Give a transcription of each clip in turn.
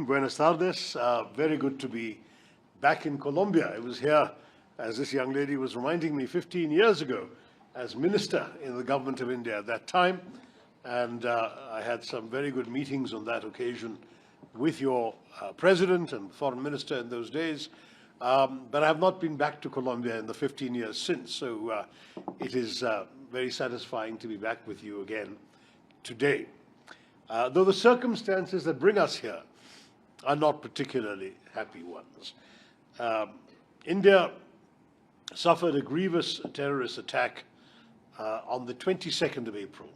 Buenas tardes. Very good to be back in Colombia. I was here, as this young lady was reminding me, 15 years ago as minister in the government of India at that time. And I had some very good meetings on that occasion with your president and foreign minister in those days. But I have not been back to Colombia in the 15 years since. So it is very satisfying to be back with you again today. Though the circumstances that bring us here are not particularly happy ones. India suffered a grievous terrorist attack on the 22nd of April,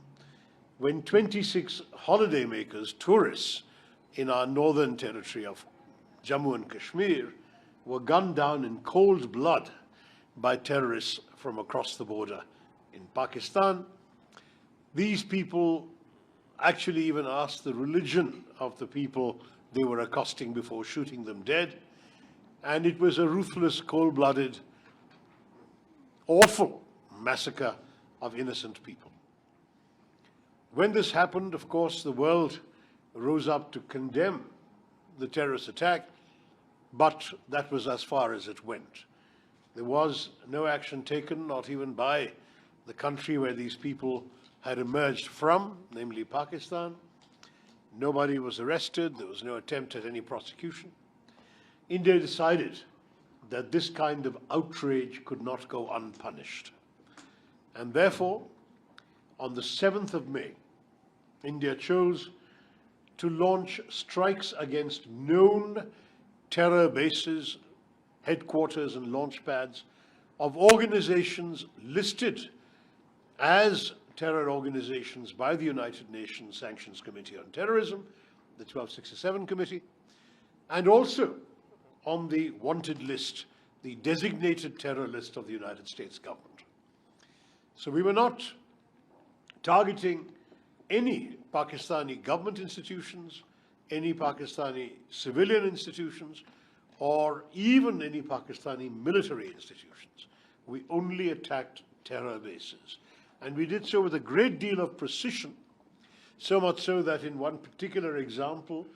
when 26 holidaymakers, tourists in our northern territory of Jammu and Kashmir, were gunned down in cold blood by terrorists from across the border in Pakistan. These people actually even asked the religion of the people they were accosting before shooting them dead. And it was a ruthless, cold-blooded, awful massacre of innocent people. When this happened, of course, the world rose up to condemn the terrorist attack, but that was as far as it went. There was no action taken, not even by the country where these people had emerged from, namely Pakistan. Nobody was arrested. There was no attempt at any prosecution. India decided that this kind of outrage could not go unpunished. And therefore, on the 7th of May, India chose to launch strikes against known terror bases, headquarters and launch pads of organizations listed as terror organizations by the United Nations Sanctions Committee on Terrorism, the 1267 Committee, and also on the wanted list, the designated terror list of the United States government. So we were not targeting any Pakistani government institutions, any Pakistani civilian institutions, or even any Pakistani military institutions. We only attacked terror bases. And we did so with a great deal of precision, so much so that in one particular example,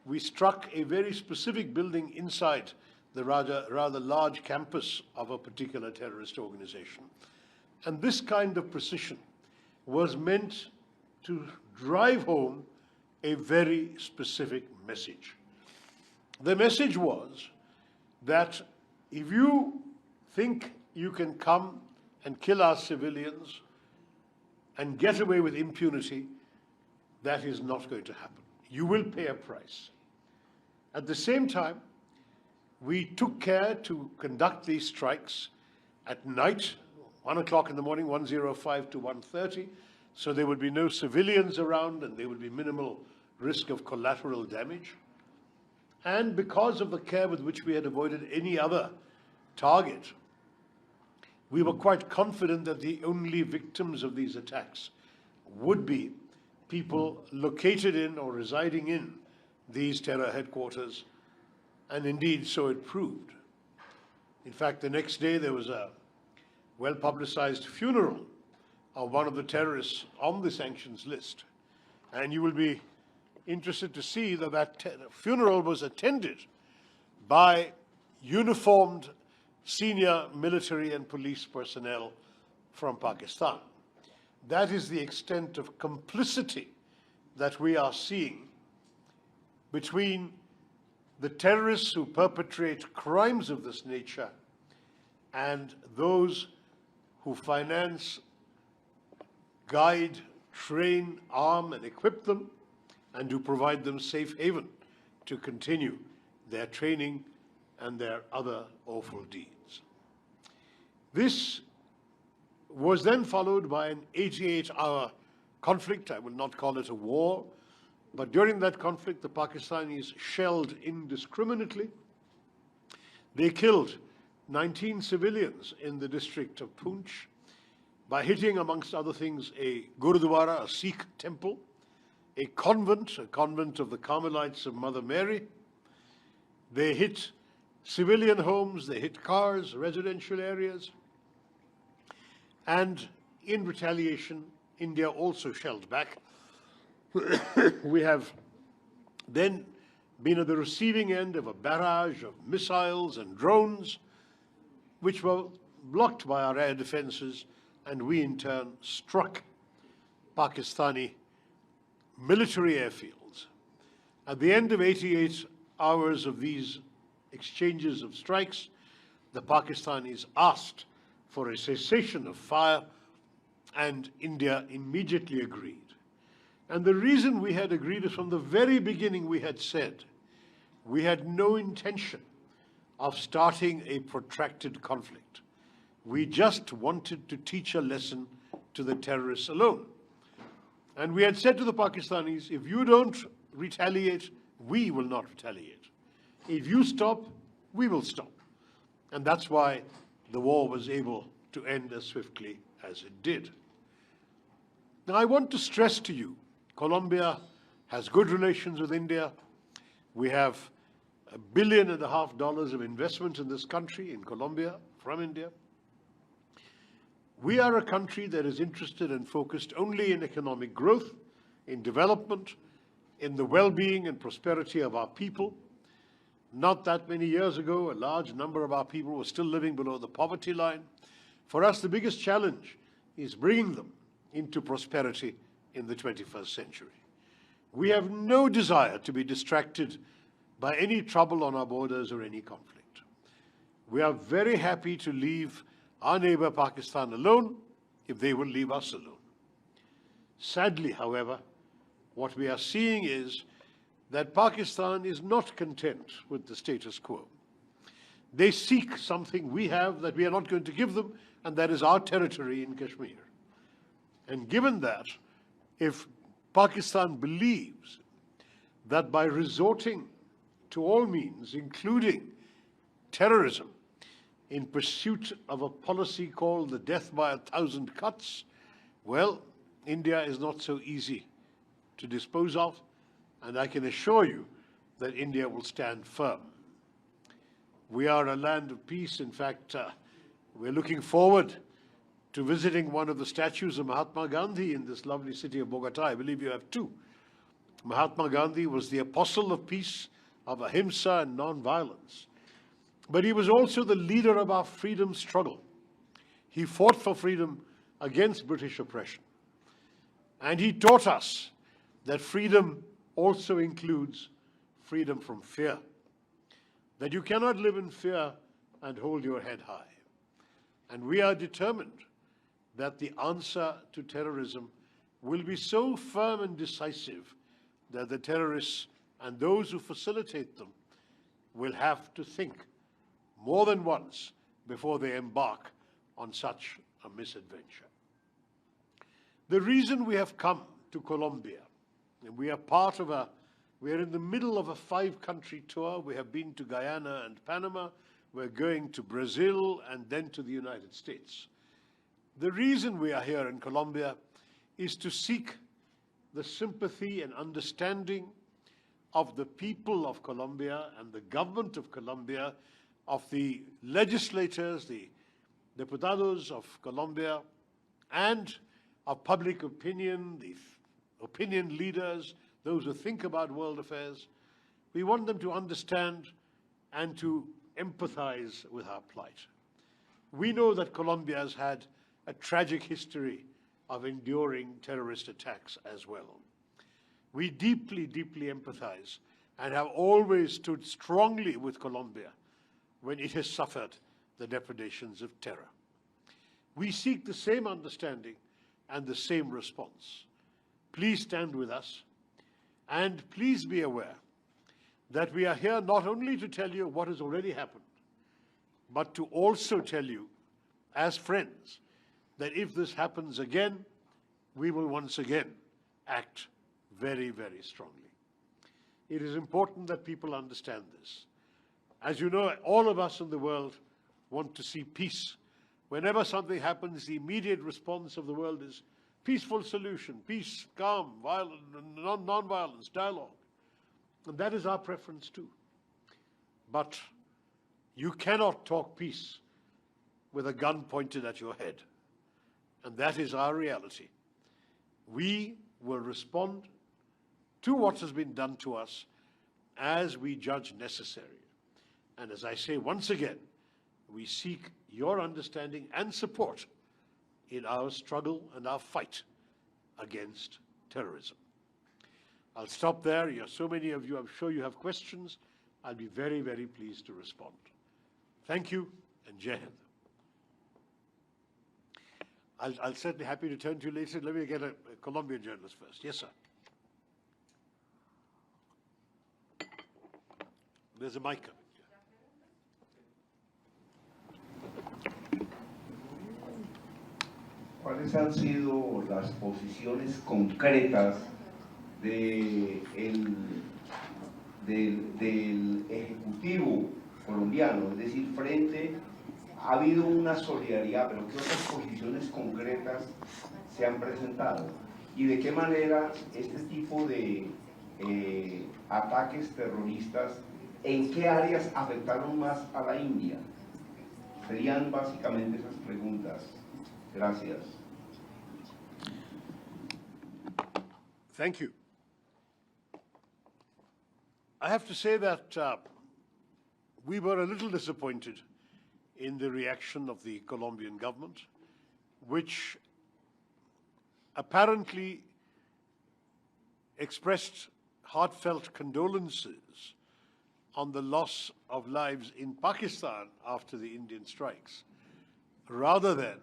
we struck a very specific building inside the rather large campus of a particular terrorist organization. And this kind of precision was meant to drive home a very specific message. The message was that if you think you can come and kill our civilians and get away with impunity, that is not going to happen. You will pay a price. At the same time, we took care to conduct these strikes at night, 1 o'clock in the morning, 1:05 to 1:30, so there would be no civilians around and there would be minimal risk of collateral damage. And because of the care with which we had avoided any other target, we were quite confident that the only victims of these attacks would be people located in or residing in these terror headquarters, and indeed so it proved. In fact, the next day there was a well-publicized funeral of one of the terrorists on the sanctions list. And you will be interested to see that that funeral was attended by uniformed senior military and police personnel from Pakistan. That is the extent of complicity that we are seeing between the terrorists who perpetrate crimes of this nature and those who finance, guide, train, arm, and equip them, and who provide them safe haven to continue their training and their other awful deeds. This was then followed by an 88-hour conflict. I will not call it a war, but during that conflict, the Pakistanis shelled indiscriminately. They killed 19 civilians in the district of Poonch by hitting, amongst other things, a Gurudwara, a Sikh temple, a convent of the Carmelites of Mother Mary. They hit civilian homes, they hit cars, residential areas. And in retaliation, India also shelled back. We have then been at the receiving end of a barrage of missiles and drones, which were blocked by our air defenses, and we in turn struck Pakistani military airfields. At the end of 88 hours of these exchanges of strikes, the Pakistanis asked for a cessation of fire, and India immediately agreed. And the reason we had agreed is from the very beginning we had said we had no intention of starting a protracted conflict. We just wanted to teach a lesson to the terrorists alone. And we had said to the Pakistanis, if you don't retaliate, we will not retaliate. If you stop, we will stop. And that's why the war was able to end as swiftly as it did. Now, I want to stress to you, Colombia has good relations with India. We have $1.5 billion of investment in this country, in Colombia, from India. We are a country that is interested and focused only in economic growth, in development, in the well-being and prosperity of our people. Not that many years ago, a large number of our people were still living below the poverty line. For us, the biggest challenge is bringing them into prosperity in the 21st century. We have no desire to be distracted by any trouble on our borders or any conflict. We are very happy to leave our neighbor Pakistan alone if they will leave us alone. Sadly, however, what we are seeing is that Pakistan is not content with the status quo. They seek something we have that we are not going to give them, and that is our territory in Kashmir. And given that, if Pakistan believes that by resorting to all means, including terrorism, in pursuit of a policy called the death by 1,000 cuts, well, India is not so easy to dispose of, and I can assure you that India will stand firm. We are a land of peace. In fact, we're looking forward to visiting one of the statues of Mahatma Gandhi in this lovely city of Bogota. I believe you have two. Mahatma Gandhi was the apostle of peace, of ahimsa and non-violence. But he was also the leader of our freedom struggle. He fought for freedom against British oppression. And he taught us that freedom also includes freedom from fear. That you cannot live in fear and hold your head high. And we are determined that the answer to terrorism will be so firm and decisive that the terrorists and those who facilitate them will have to think more than once before they embark on such a misadventure. The reason we have come to Colombia, and we are in the middle of a 5-country tour. We have been to Guyana and Panama. We're going to Brazil and then to the United States. The reason we are here in Colombia is to seek the sympathy and understanding of the people of Colombia and the government of Colombia, of the legislators, the diputados of Colombia, and of public opinion, the opinion leaders, those who think about world affairs. We want them to understand and to empathize with our plight. We know that Colombia has had a tragic history of enduring terrorist attacks as well. We deeply, deeply empathize and have always stood strongly with Colombia when it has suffered the depredations of terror. We seek the same understanding and the same response. Please stand with us, and please be aware that we are here not only to tell you what has already happened, but to also tell you, as friends, that if this happens again, we will once again act very, very strongly. It is important that people understand this. As you know, all of us in the world want to see peace. Whenever something happens, the immediate response of the world is peaceful solution, peace, calm, non-violence, dialogue. And that is our preference too. But you cannot talk peace with a gun pointed at your head. And that is our reality. We will respond to what has been done to us as we judge necessary. And as I say once again, we seek your understanding and support in our struggle and our fight against terrorism. I'll stop there. So many of you, I'm sure you have questions. I'll be very, very pleased to respond. Thank you, and Jai Hind. I'll certainly happy to turn to you later. Let me get a Colombian journalist first. Yes, sir. There's a mic coming. ¿Cuáles han sido las posiciones concretas del Ejecutivo colombiano? Es decir, ha habido una solidaridad, pero ¿qué otras posiciones concretas se han presentado? ¿Y de qué manera este tipo de ataques terroristas, en qué áreas afectaron más a la India? Serían básicamente esas preguntas. Gracias. Thank you. I have to say that we were a little disappointed in the reaction of the Colombian government, which apparently expressed heartfelt condolences on the loss of lives in Pakistan after the Indian strikes, rather than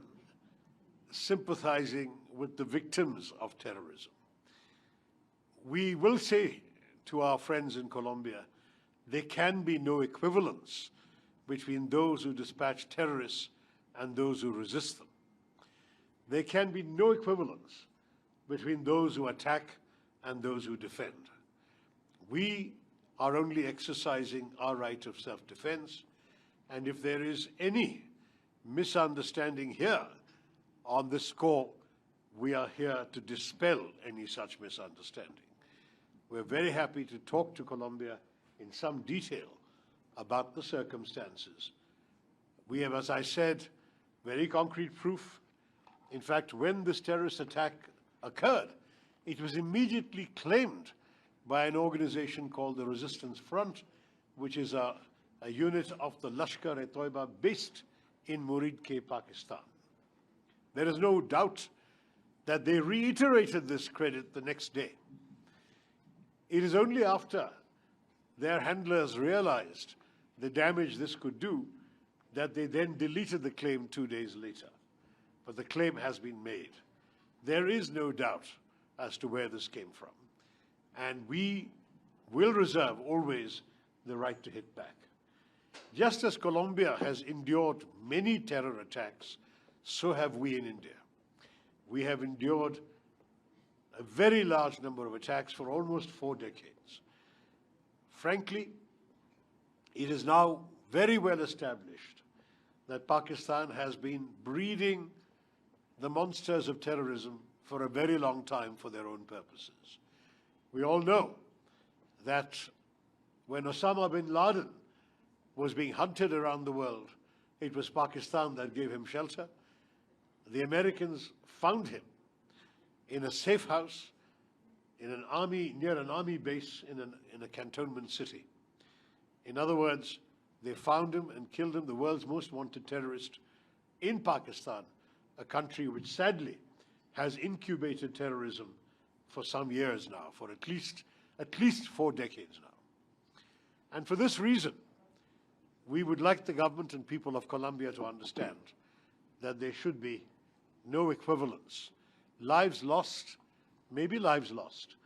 sympathizing with the victims of terrorism. We will say to our friends in Colombia, there can be no equivalence between those who dispatch terrorists and those who resist them. There can be no equivalence between those who attack and those who defend. We are only exercising our right of self-defense, and if there is any misunderstanding here on this score, we are here to dispel any such misunderstanding. We're very happy to talk to Colombia in some detail about the circumstances. We have, as I said, very concrete proof. In fact, when this terrorist attack occurred, it was immediately claimed by an organization called the Resistance Front, which is a unit of the Lashkar-e-Toiba based in Murid-ke, Pakistan. There is no doubt that they reiterated this credit the next day. It is only after their handlers realized the damage this could do that they then deleted the claim 2 days later. But the claim has been made. There is no doubt as to where this came from. And we will reserve always the right to hit back. Just as Colombia has endured many terror attacks, so have we in India. We have endured a very large number of attacks for almost 4 decades. Frankly, it is now very well established that Pakistan has been breeding the monsters of terrorism for a very long time for their own purposes. We all know that when Osama bin Laden was being hunted around the world, it was Pakistan that gave him shelter. The Americans found him in a safe house in an army, near an army base in a cantonment city. In other words, they found him and killed him, the world's most wanted terrorist, in Pakistan, a country which sadly has incubated terrorism for some years now, for at least 4 decades now. And for this reason, we would like the government and people of Colombia to understand that there should be no equivalence. Lives lost, maybe lives lost,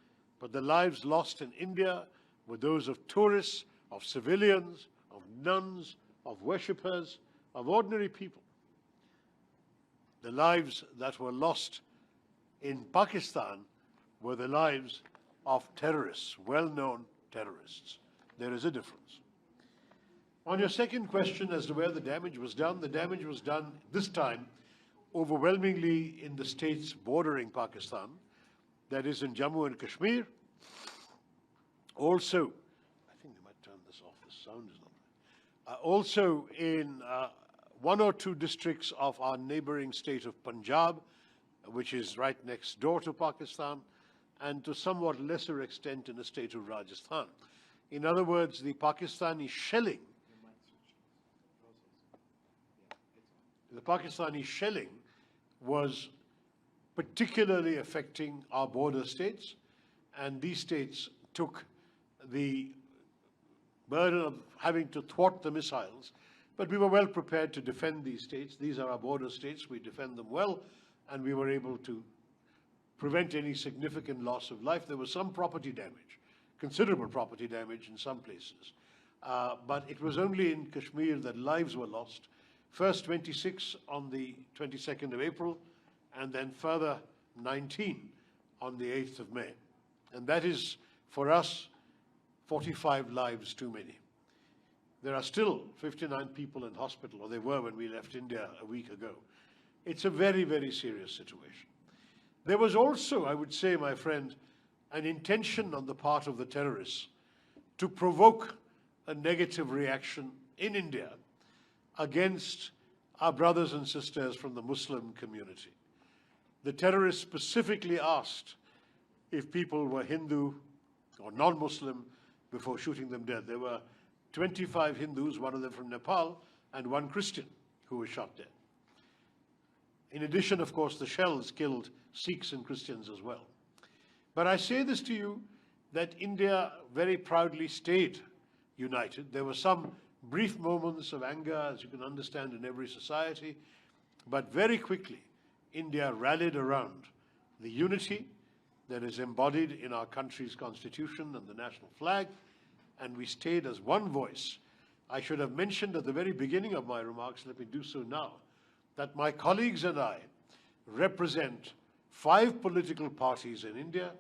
but the lives lost in India were those of tourists, of civilians, of nuns, of worshippers, of ordinary people. The lives that were lost in Pakistan were the lives of terrorists, well-known terrorists. There is a difference. On your second question as to where the damage was done this time overwhelmingly in the states bordering Pakistan, that is in Jammu and Kashmir. Also, I think they might turn this off, the sound is not. Also in 1 or 2 districts of our neighboring state of Punjab, which is right next door to Pakistan, and to somewhat lesser extent in the state of Rajasthan. In other words, the Pakistani shelling was particularly affecting our border states, and these states took the burden of having to thwart the missiles. But we were well prepared to defend these states. These are our border states. We defend them well, and we were able to prevent any significant loss of life. There was some property damage, considerable property damage in some places. But it was only in Kashmir that lives were lost. First 26 on the 22nd of April, and then further 19 on the 8th of May. And that is, for us, 45 lives too many. There are still 59 people in hospital, or they were when we left India a week ago. It's a very, very serious situation. There was also, I would say, my friend, an intention on the part of the terrorists to provoke a negative reaction in India against our brothers and sisters from the Muslim community. The terrorists specifically asked if people were Hindu or non-Muslim before shooting them dead. There were 25 Hindus, one of them from Nepal, and one Christian who was shot dead. In addition, of course, the shells killed Sikhs and Christians as well. But I say this to you, that India very proudly stayed united. There were some brief moments of anger, as you can understand, in every society, but very quickly, India rallied around the unity that is embodied in our country's constitution and the national flag, and we stayed as one voice. I should have mentioned at the very beginning of my remarks, let me do so now, that my colleagues and I represent 5 political parties in India,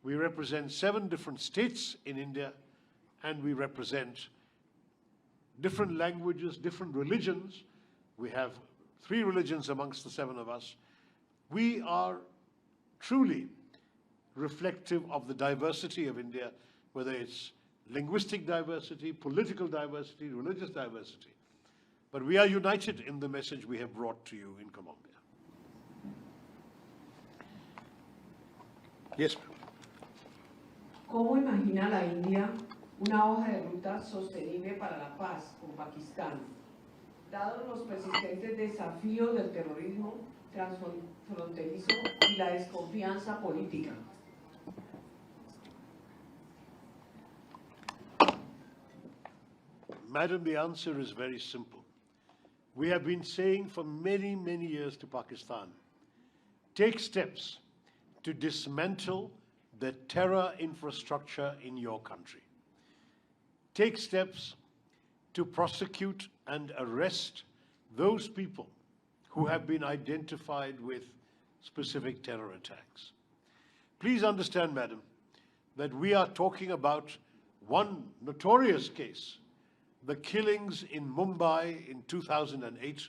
we represent 7 different states in India, and we represent different languages, different religions. We have 3 religions amongst the 7 of us. We are truly reflective of the diversity of India, whether it's linguistic diversity, political diversity, religious diversity. But we are united in the message we have brought to you in Colombia. Yes, ma'am. ¿Cómo imagina la India una hoja de ruta sostenible para la paz con Pakistán, dados los persistentes desafíos del terrorismo transfronterizo y la desconfianza política? Madam, the answer is very simple. We have been saying for many, many years to Pakistan, take steps to dismantle the terror infrastructure in your country. Take steps to prosecute and arrest those people who have been identified with specific terror attacks. Please understand, madam, that we are talking about one notorious case, the killings in Mumbai in 2008,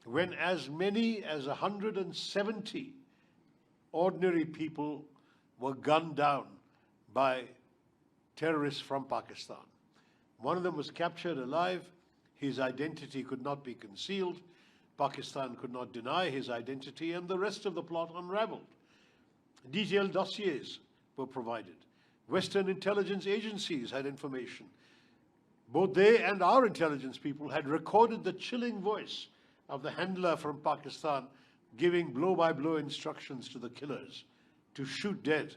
when as many as 170 ordinary people were gunned down by terrorists from Pakistan. One of them was captured alive. His identity could not be concealed. Pakistan could not deny his identity, and the rest of the plot unraveled. Detailed dossiers were provided. Western intelligence agencies had information. Both they and our intelligence people had recorded the chilling voice of the handler from Pakistan giving blow-by-blow instructions to the killers to shoot dead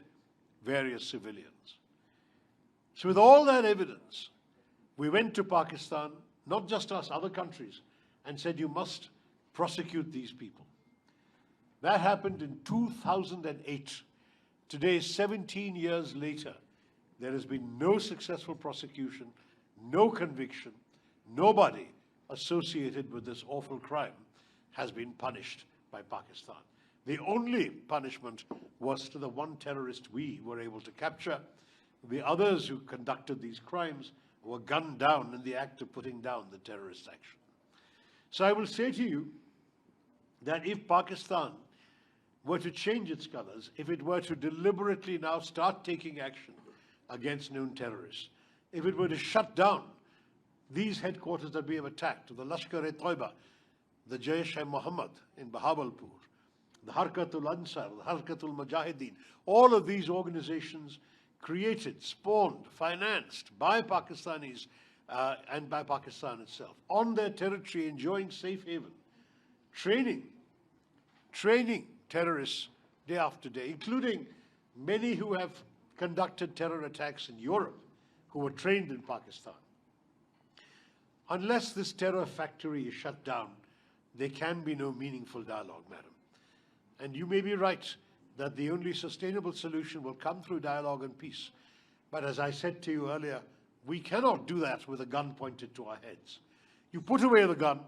various civilians. So with all that evidence, we went to Pakistan, not just us, other countries, and said, you must prosecute these people. That happened in 2008. Today, 17 years later, there has been no successful prosecution, no conviction. Nobody associated with this awful crime has been punished by Pakistan. The only punishment was to the one terrorist we were able to capture. The others who conducted these crimes were gunned down in the act of putting down the terrorist action. So I will say to you that if Pakistan were to change its colors, if it were to deliberately now start taking action against known terrorists, if it were to shut down these headquarters that we have attacked, the Lashkar-e-Toiba, the Jaish-e-Mohammed in Bahawalpur, the Harkatul Ansar, the Harkatul Mujahideen, all of these organizations created, spawned, financed by Pakistanis and by Pakistan itself, on their territory enjoying safe haven, training terrorists day after day, including many who have conducted terror attacks in Europe, who were trained in Pakistan. Unless this terror factory is shut down, there can be no meaningful dialogue, madam. And you may be right that the only sustainable solution will come through dialogue and peace. But as I said to you earlier, we cannot do that with a gun pointed to our heads. You put away the gun,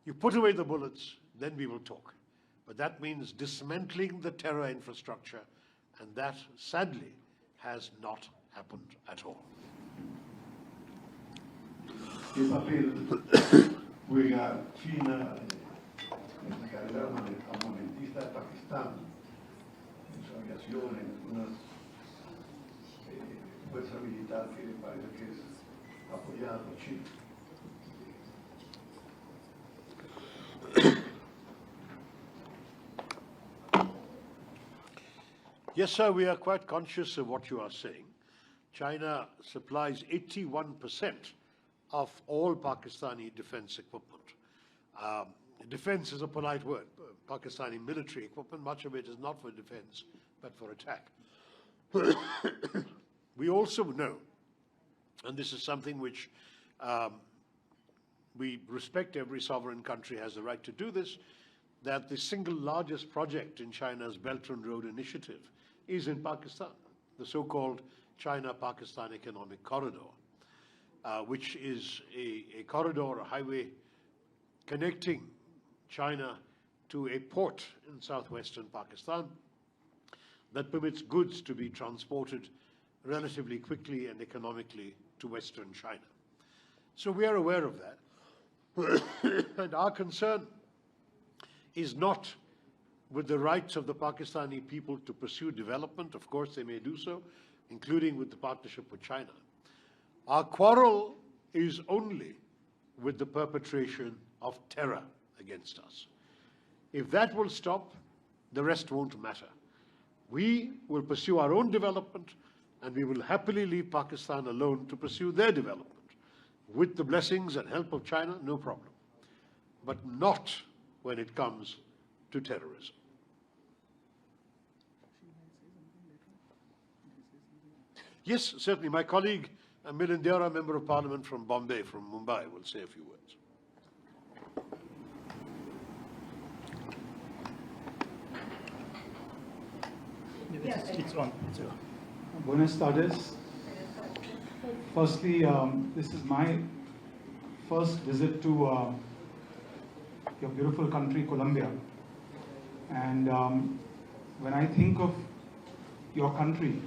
you put away the bullets, then we will talk. But that means dismantling the terror infrastructure, and that, sadly, has not happened at all. ¿Qué papel juega China en la carrera armamentista de Pakistán, en su aviación, en una fuerza militar que parece que es apoyada por China? Yes, sir, we are quite conscious of what you are saying. China supplies 81% of all Pakistani defense equipment. Defense is a polite word. Pakistani military equipment, much of it is not for defense, but for attack. We also know, and this is something which we respect, every sovereign country has the right to do this, that the single largest project in China's Belt and Road Initiative is in Pakistan, the so-called China-Pakistan Economic Corridor, which is a corridor, a highway connecting China to a port in southwestern Pakistan that permits goods to be transported relatively quickly and economically to western China. So we are aware of that. And our concern is not with the rights of the Pakistani people to pursue development. Of course, they may do so, including with the partnership with China. Our quarrel is only with the perpetration of terror against us. If that will stop, the rest won't matter. We will pursue our own development, and we will happily leave Pakistan alone to pursue their development. With the blessings and help of China, no problem. But not when it comes to terrorism. Yes, certainly. My colleague, Milind Deora, Member of Parliament from Bombay, from Mumbai, will say a few words. Yes, it's on. Buenas tardes. Firstly, this is my first visit to your beautiful country, Colombia. And when I think of your country,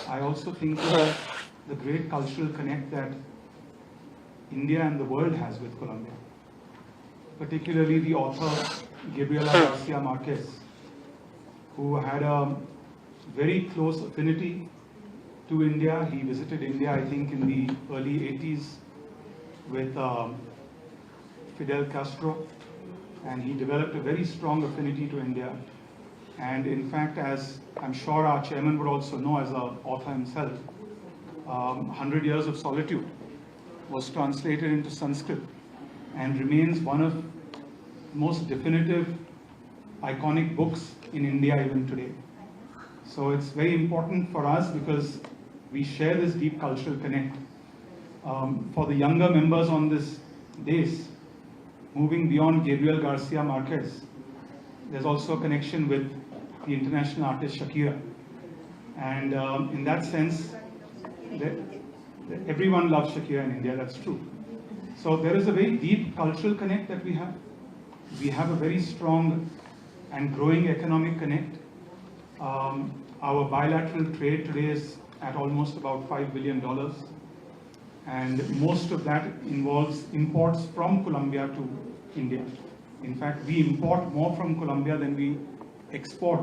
I also think of the great cultural connect that India and the world has with Colombia. Particularly the author, Gabriela Garcia Marquez, who had a very close affinity to India. He visited India, I think, in the early 80s with Fidel Castro, and he developed a very strong affinity to India. And in fact, as I'm sure our chairman would also know as an author himself, 100 Years of Solitude was translated into Sanskrit and remains one of the most definitive, iconic books in India even today. So it's very important for us because we share this deep cultural connect. For the younger members on this days, moving beyond Gabriel Garcia Marquez, there's also a connection with the international artist Shakira. And in that sense, everyone loves Shakira in India, that's true. So there is a very deep cultural connect that we have. We have a very strong and growing economic connect. Our bilateral trade today is at almost about $5 billion. And most of that involves imports from Colombia to India. In fact, we import more from Colombia than we export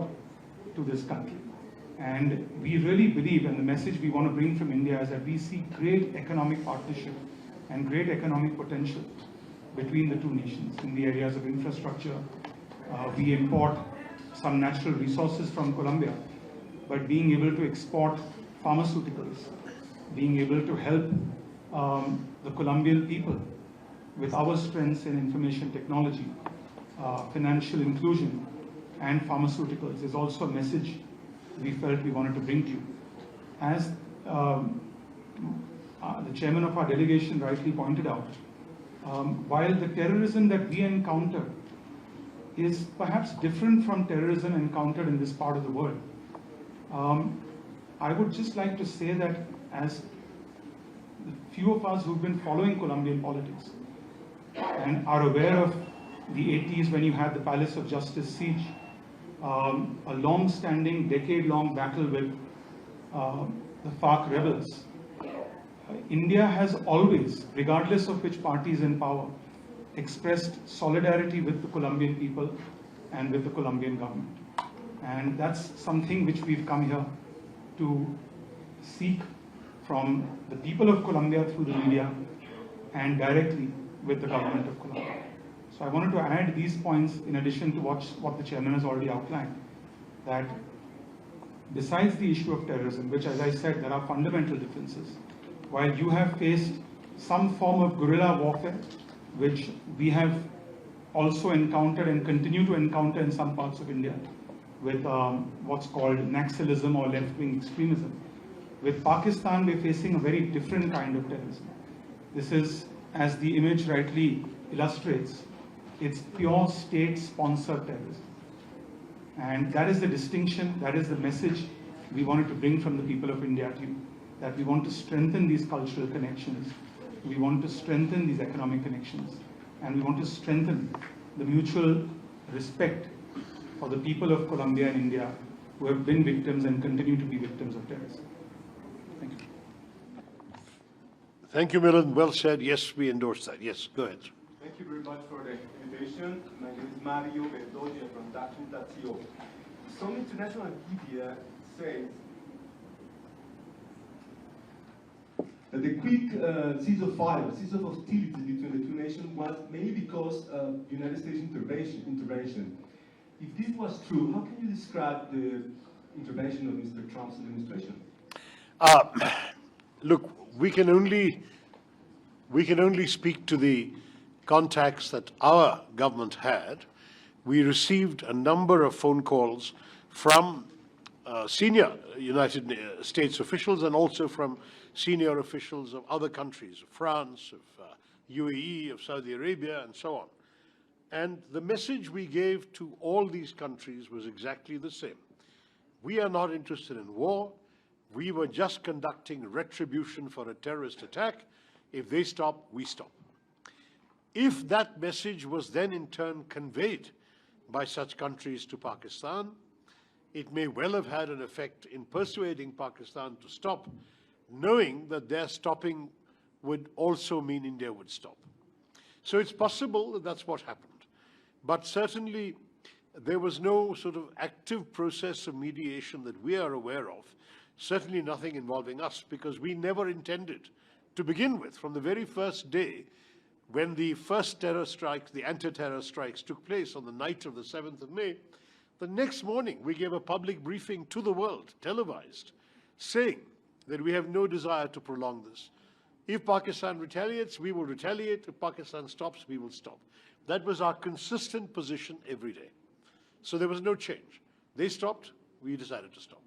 to this country. And we really believe, and the message we want to bring from India is that we see great economic partnership and great economic potential between the two nations in the areas of infrastructure. We import some natural resources from Colombia, but being able to export pharmaceuticals, being able to help the Colombian people with our strengths in information technology, financial inclusion, and pharmaceuticals is also a message we felt we wanted to bring to you. As the chairman of our delegation rightly pointed out, while the terrorism that we encounter is perhaps different from terrorism encountered in this part of the world, I would just like to say that as the few of us who've been following Colombian politics and are aware of the 80s when you had the Palace of Justice siege, a long-standing, decade-long battle with the FARC rebels, India has always, regardless of which party is in power, expressed solidarity with the Colombian people and with the Colombian government. And that's something which we've come here to seek from the people of Colombia through the media and directly with the government of Colombia. So I wanted to add these points in addition to what the chairman has already outlined, that besides the issue of terrorism, which as I said, there are fundamental differences, while you have faced some form of guerrilla warfare, which we have also encountered and continue to encounter in some parts of India with what's called Naxalism or left-wing extremism. With Pakistan, we're facing a very different kind of terrorism. This is, as the image rightly illustrates, it's pure state-sponsored terrorism. And that is the distinction, that is the message we wanted to bring from the people of India to you, that we want to strengthen these cultural connections, we want to strengthen these economic connections, and we want to strengthen the mutual respect for the people of Colombia and India who have been victims and continue to be victims of terrorism. Thank you. Thank you, Milan. Well said. Yes, we endorse that. Yes, go ahead. Thank you very much for the invitation. My name is Mario Bedoya from Datum.co. Some international media says that the quick ceasefire, cease of hostilities between the two nations was mainly because of United States intervention. If this was true, how can you describe the intervention of Mr. Trump's administration? Look, we can only speak to the contacts that our government had. We received a number of phone calls from senior United States officials and also from senior officials of other countries, of France, of UAE, of Saudi Arabia, and so on. And the message we gave to all these countries was exactly the same. We are not interested in war. We were just conducting retribution for a terrorist attack. If they stop, we stop. If that message was then in turn conveyed by such countries to Pakistan, it may well have had an effect in persuading Pakistan to stop, knowing that their stopping would also mean India would stop. So it's possible that that's what happened. But certainly there was no sort of active process of mediation that we are aware of, certainly nothing involving us, because we never intended to begin with, from the very first day when the first terror strikes, the anti-terror strikes took place on the night of the 7th of May, the next morning we gave a public briefing to the world, televised, saying that we have no desire to prolong this. If Pakistan retaliates, we will retaliate. If Pakistan stops, we will stop. That was our consistent position every day. So there was no change. They stopped, we decided to stop.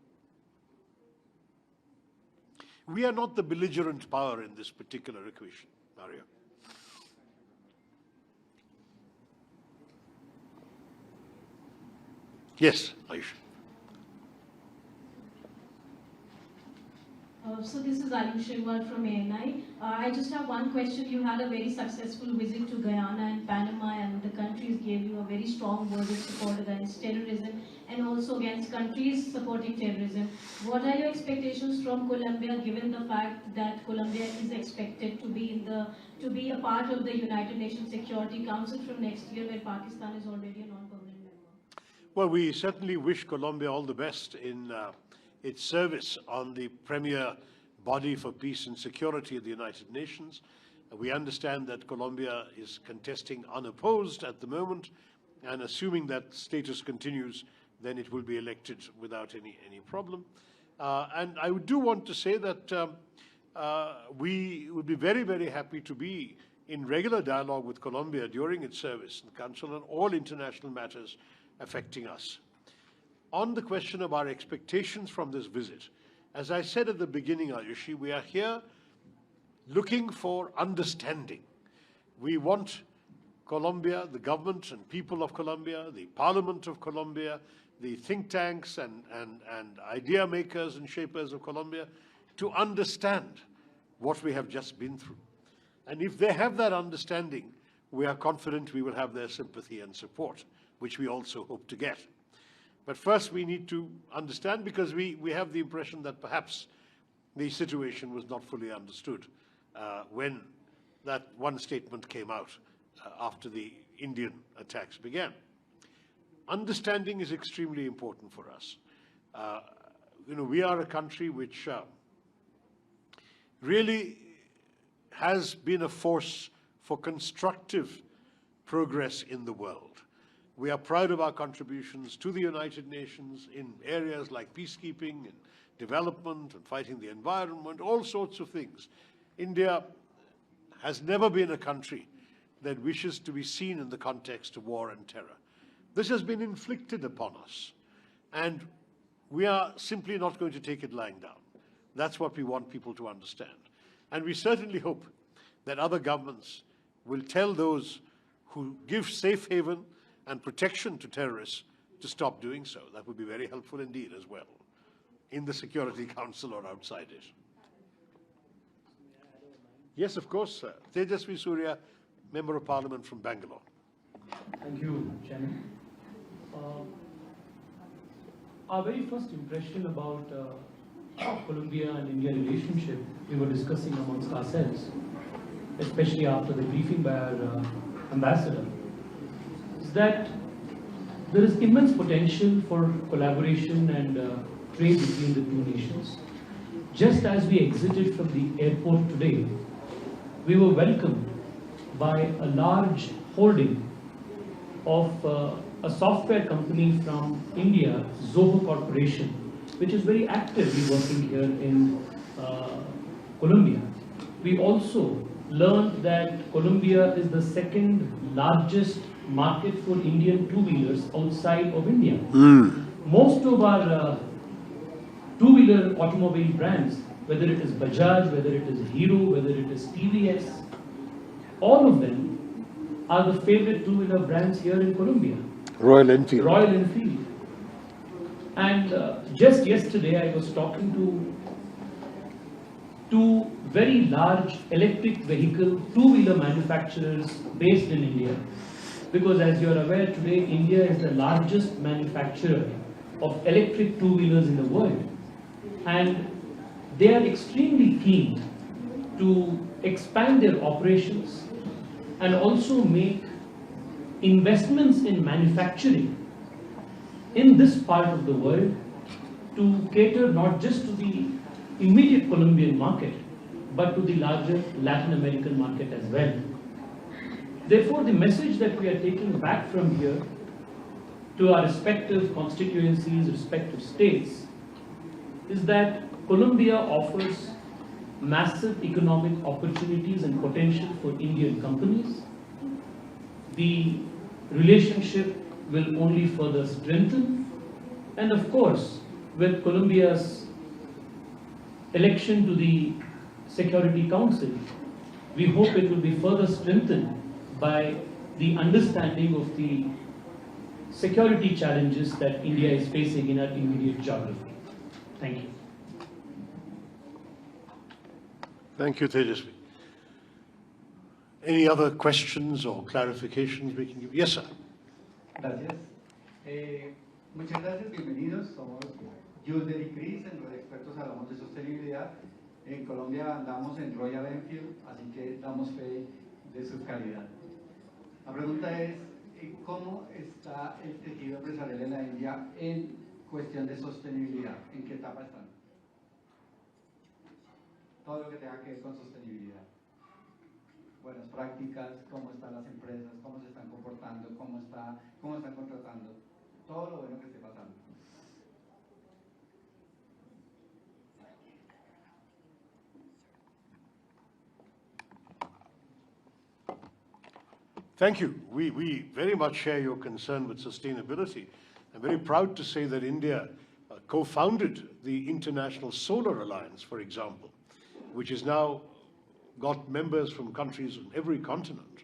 We are not the belligerent power in this particular equation, Mario. Yes, Aisha. So this is Ayush Shirwal from ANI. I just have one question. You had a very successful visit to Guyana and Panama, and the countries gave you a very strong word of support against terrorism and also against countries supporting terrorism. What are your expectations from Colombia, given the fact that Colombia is expected to be a part of the United Nations Security Council from next year, where Pakistan is already a non-permanent member? Well, we certainly wish Colombia all the best in its service on the premier body for peace and security of the United Nations. We understand that Colombia is contesting unopposed at the moment, and assuming that status continues, then it will be elected without any problem. And I do want to say that we would be very, very happy to be in regular dialogue with Colombia during its service in the Council on all international matters affecting us. On the question of our expectations from this visit, as I said at the beginning, Ayushi, we are here looking for understanding. We want Colombia, the government and people of Colombia, the Parliament of Colombia, the think tanks and idea makers and shapers of Colombia to understand what we have just been through. And if they have that understanding, we are confident we will have their sympathy and support, which we also hope to get. But first we need to understand, because we have the impression that perhaps the situation was not fully understood when that one statement came out after the Indian attacks began. Understanding is extremely important for us. We are a country which really has been a force for constructive progress in the world. We are proud of our contributions to the United Nations in areas like peacekeeping and development and fighting the environment, all sorts of things. India has never been a country that wishes to be seen in the context of war and terror. This has been inflicted upon us, and we are simply not going to take it lying down. That's what we want people to understand. And we certainly hope that other governments will tell those who give safe haven and protection to terrorists to stop doing so. That would be very helpful indeed as well, in the Security Council or outside it. Yes, of course, sir. Tejasvi Surya, Member of Parliament from Bangalore. Thank you, Chairman. Our very first impression about Colombia and India relationship, we were discussing amongst ourselves, especially after the briefing by our ambassador, is that there is immense potential for collaboration and trade between the two nations. Just as we exited from the airport today, we were welcomed by a large holding of a software company from India, Zoho Corporation, which is very actively working here in Colombia. We also learned that Colombia is the second largest market for Indian two-wheelers outside of India. Most of our two-wheeler automobile brands, whether it is Bajaj, whether it is Hero, whether it is TVS, all of them are the favorite two-wheeler brands here in Colombia. Royal Enfield. Royal Enfield. And just yesterday I was talking to two very large electric vehicle two-wheeler manufacturers based in India. Because as you are aware, today India is the largest manufacturer of electric two-wheelers in the world. And they are extremely keen to expand their operations and also make investments in manufacturing in this part of the world to cater not just to the immediate Colombian market, but to the larger Latin American market as well. Therefore, the message that we are taking back from here to our respective constituencies, respective states, is that Colombia offers massive economic opportunities and potential for Indian companies. The relationship will only further strengthen, and of course, with Colombia's election to the Security Council, we hope it will be further strengthened by the understanding of the security challenges that India is facing in our immediate geography. Thank you. Thank you, Tejasvi. Any other questions or clarifications we can give? Yes, sir. Gracias. Muchas gracias, bienvenidos. Somos Yulder y Chris, en los expertos hablamos de sostenibilidad. En Colombia andamos en Royal Enfield, así que damos fe de su calidad. La pregunta es, ¿cómo está el tejido empresarial en la India en cuestión de sostenibilidad? ¿En qué etapa están? Todo lo que tenga que ver con sostenibilidad. Buenas prácticas, cómo están las empresas, cómo se están comportando, cómo están contratando. todo lo bueno que esté pasando. Thank you. We very much share your concern with sustainability. I'm very proud to say that India co-founded the International Solar Alliance, for example, which has now got members from countries on every continent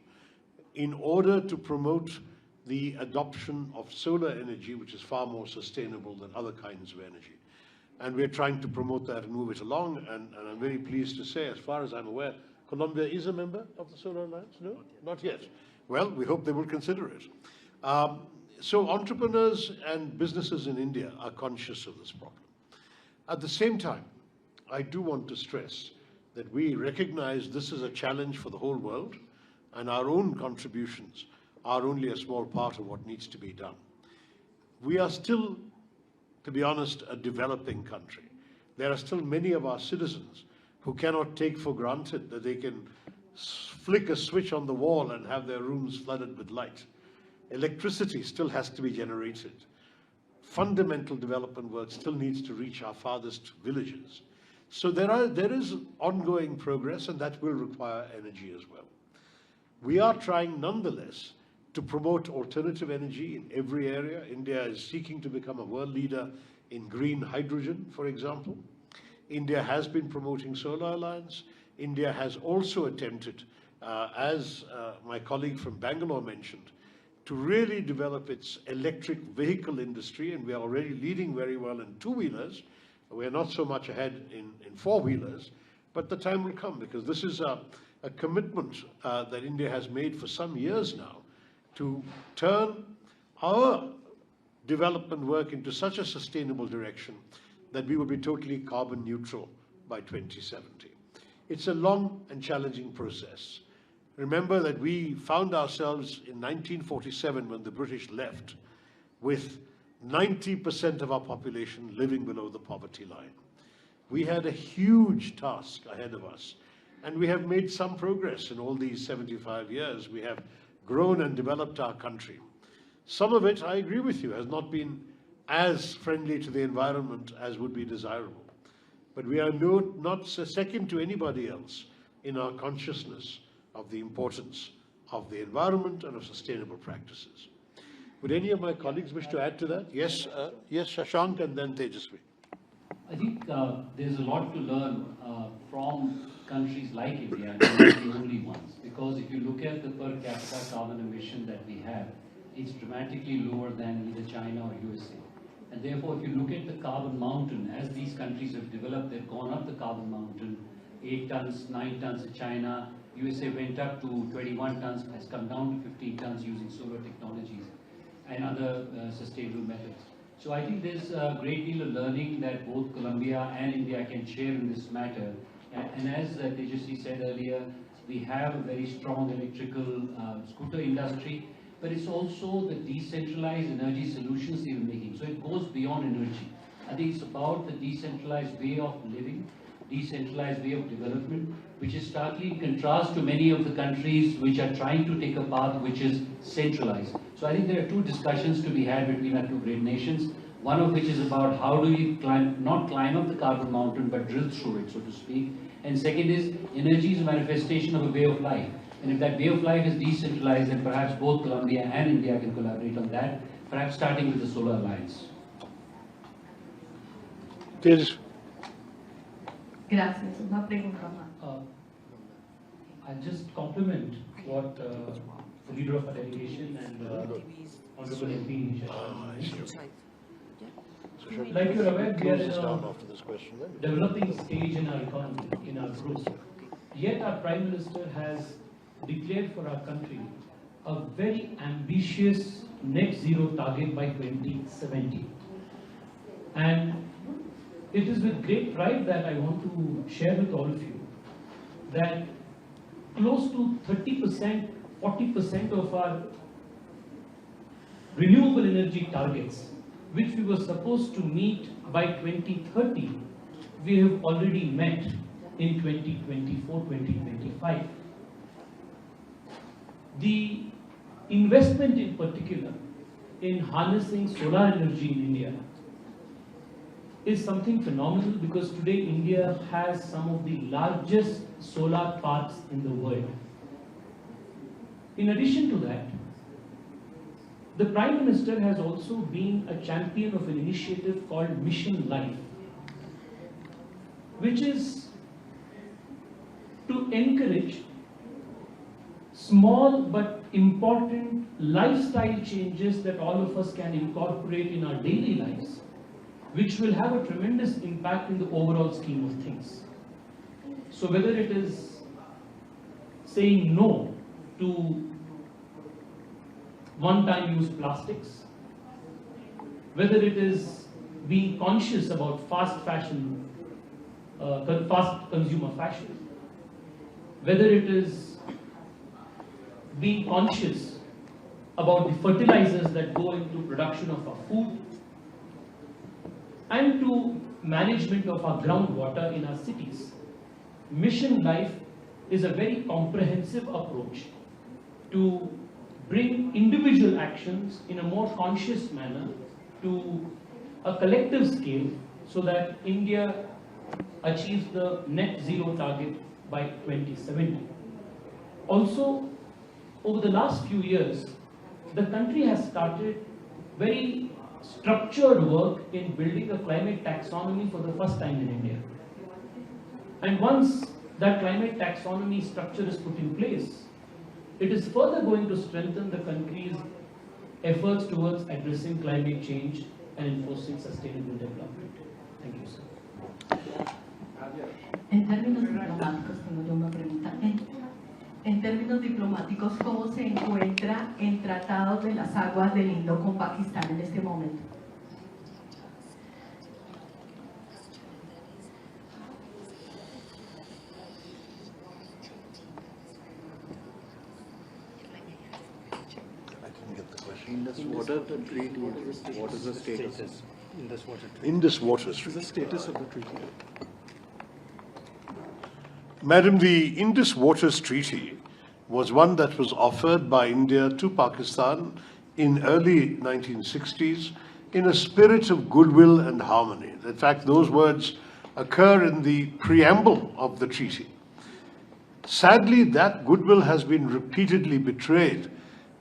in order to promote the adoption of solar energy, which is far more sustainable than other kinds of energy. And we're trying to promote that and move it along. And I'm very pleased to say, as far as I'm aware, Colombia is a member of the Solar Alliance? No? Not yet. Well, we hope they will consider it. So entrepreneurs and businesses in India are conscious of this problem. At the same time, I do want to stress that we recognize this is a challenge for the whole world, and our own contributions are only a small part of what needs to be done. We are still, to be honest, a developing country. There are still many of our citizens who cannot take for granted that they can flick a switch on the wall and have their rooms flooded with light. Electricity still has to be generated. Fundamental development work still needs to reach our farthest villages. So there is ongoing progress, and that will require energy as well. We are trying nonetheless to promote alternative energy in every area. India is seeking to become a world leader in green hydrogen, for example. India has been promoting Solar Alliance. India has also attempted, as my colleague from Bangalore mentioned, to really develop its electric vehicle industry, and we are already leading very well in two-wheelers. We're not so much ahead in four-wheelers, but the time will come, because this is a commitment that India has made for some years now to turn our development work into such a sustainable direction that we will be totally carbon neutral by 2070. It's a long and challenging process. Remember that we found ourselves in 1947, when the British left, with 90% of our population living below the poverty line. We had a huge task ahead of us, and we have made some progress in all these 75 years. We have grown and developed our country. Some of it, I agree with you, has not been as friendly to the environment as would be desirable. But we are not second to anybody else in our consciousness of the importance of the environment and of sustainable practices. Would any of my colleagues wish to add to that? Yes, yes, Shashank, and then Tejasvi. I think there's a lot to learn from countries like India, not the only ones, because if you look at the per capita carbon emission that we have, it's dramatically lower than either China or USA. And therefore, if you look at the carbon mountain, as these countries have developed, they've gone up the carbon mountain, 8 tons, 9 tons in China, USA went up to 21 tons, has come down to 15 tons using solar technologies and other sustainable methods. So I think there's a great deal of learning that both Colombia and India can share in this matter. And as Tejasvi said earlier, we have a very strong electrical scooter industry, but it's also the decentralized energy solutions they're making. So it goes beyond energy. I think it's about the decentralized way of living, decentralized way of development, which is starkly in contrast to many of the countries which are trying to take a path which is centralized. So I think there are two discussions to be had between our two great nations, one of which is about how do we not climb up the carbon mountain, but drill through it, so to speak. And second is, energy is a manifestation of a way of life. And if that way of life is decentralized, then perhaps both Colombia and India can collaborate on that, perhaps starting with the Solar Alliance. Tejasvi. Gracias. Una pregunta más. I'll just compliment what the leader of our delegation and Honorable MP Like you're aware, we are in a developing stage in our economy, in our growth. Yet our Prime Minister has declared for our country a very ambitious net zero target by 2070. And it is with great pride that I want to share with all of you that close to 30%, 40% of our renewable energy targets, which we were supposed to meet by 2030, we have already met in 2024-2025. The investment in particular in harnessing solar energy in India is something phenomenal, because today India has some of the largest solar parks in the world. In addition to that, the Prime Minister has also been a champion of an initiative called Mission Life, which is to encourage small but important lifestyle changes that all of us can incorporate in our daily lives, which will have a tremendous impact in the overall scheme of things. So whether it is saying no to one-time use plastics, whether it is being conscious about fast consumer fashion, whether it is being conscious about the fertilizers that go into production of our food, and to management of our groundwater in our cities. Mission Life is a very comprehensive approach to bring individual actions in a more conscious manner to a collective scale, so that India achieves the net zero target by 2070. Also, over the last few years, the country has started very structured work in building a climate taxonomy for the first time in India. And once that climate taxonomy structure is put in place, it is further going to strengthen the country's efforts towards addressing climate change and enforcing sustainable development. Thank you, sir. En términos diplomáticos, tengo yo una pregunta. En términos diplomáticos, ¿cómo se encuentra el Tratado de las Aguas del Indo con Pakistán en este momento? Indus Water Treaty, what is the status? Indus Water Treaty. Indus Water What is the status of the treaty? Madam, the Indus Waters Treaty was one that was offered by India to Pakistan in early 1960s in a spirit of goodwill and harmony. In fact, those words occur in the preamble of the treaty. Sadly, that goodwill has been repeatedly betrayed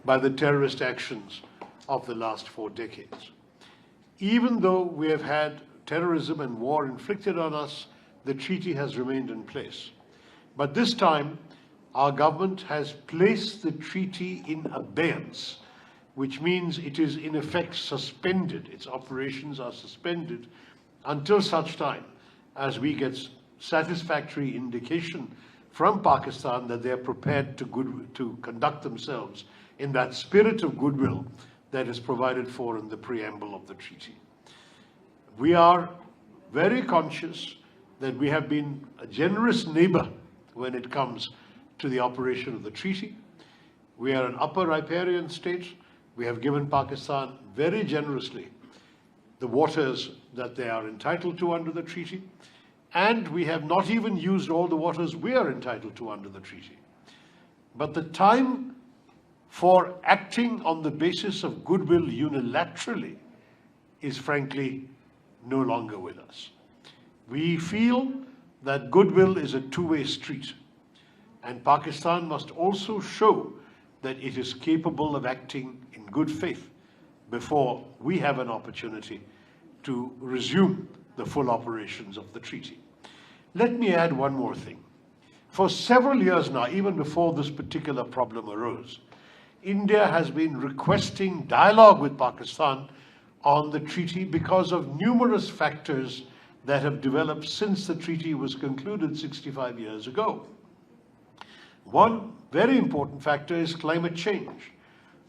by the terrorist actions of the last 4 decades. Even though we have had terrorism and war inflicted on us, the treaty has remained in place. But this time, our government has placed the treaty in abeyance, which means it is in effect suspended. Its operations are suspended until such time as we get satisfactory indication from Pakistan that they are prepared to conduct themselves in that spirit of goodwill that is provided for in the preamble of the treaty. We are very conscious that we have been a generous neighbor when it comes to the operation of the treaty. We are an upper riparian state. We have given Pakistan very generously the waters that they are entitled to under the treaty, and we have not even used all the waters we are entitled to under the treaty. But the time for acting on the basis of goodwill unilaterally is frankly no longer with us. We feel that goodwill is a two-way street, and Pakistan must also show that it is capable of acting in good faith before we have an opportunity to resume the full operations of the treaty. Let me add one more thing. For several years now, even before this particular problem arose, India has been requesting dialogue with Pakistan on the treaty because of numerous factors that have developed since the treaty was concluded 65 years ago. One very important factor is climate change.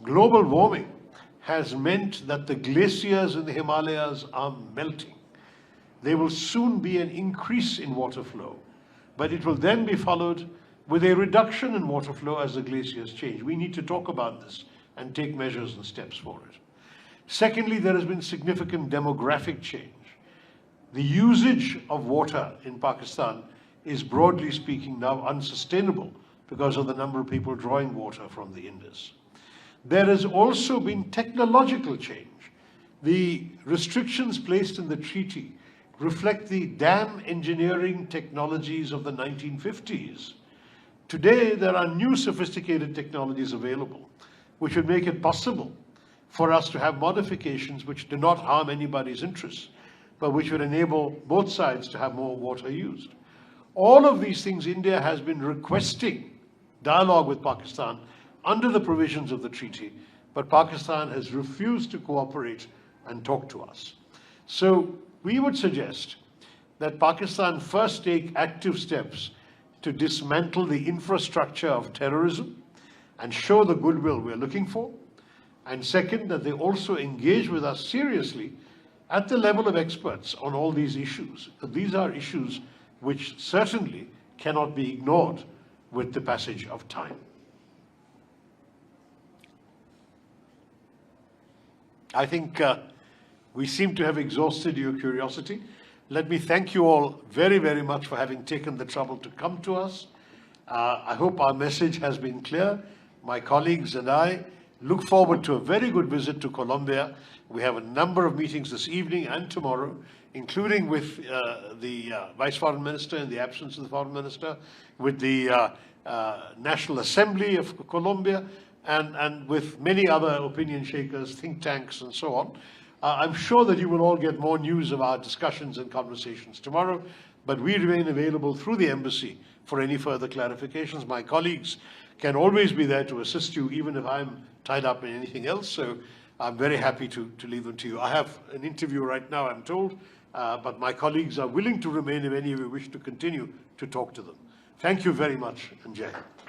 Global warming has meant that the glaciers in the Himalayas are melting. There will soon be an increase in water flow, but it will then be followed with a reduction in water flow as the glaciers change. We need to talk about this and take measures and steps for it. Secondly, there has been significant demographic change. The usage of water in Pakistan is, broadly speaking, now unsustainable because of the number of people drawing water from the Indus. there has also been technological change. The restrictions placed in the treaty reflect the dam engineering technologies of the 1950s. Today, there are new sophisticated technologies available, which would make it possible for us to have modifications which do not harm anybody's interests, but which would enable both sides to have more water used. All of these things, India has been requesting dialogue with Pakistan under the provisions of the treaty, but Pakistan has refused to cooperate and talk to us. So we would suggest that Pakistan first take active steps to dismantle the infrastructure of terrorism and show the goodwill we're looking for. And second, that they also engage with us seriously at the level of experts on all these issues. But these are issues which certainly cannot be ignored with the passage of time. I think we seem to have exhausted your curiosity. Let me thank you all very, very much for having taken the trouble to come to us. I hope our message has been clear. My colleagues and I look forward to a very good visit to Colombia. We have a number of meetings this evening and tomorrow, including with the Vice Foreign Minister in the absence of the Foreign Minister, with the National Assembly of Colombia, and with many other opinion shakers, think tanks, and so on. I'm sure that you will all get more news of our discussions and conversations tomorrow, but we remain available through the embassy for any further clarifications. My colleagues can always be there to assist you, even if I'm tied up in anything else, so I'm very happy to leave them to you. I have an interview right now, I'm told, but my colleagues are willing to remain if any of you wish to continue to talk to them. Thank you very much, and Jai Hind.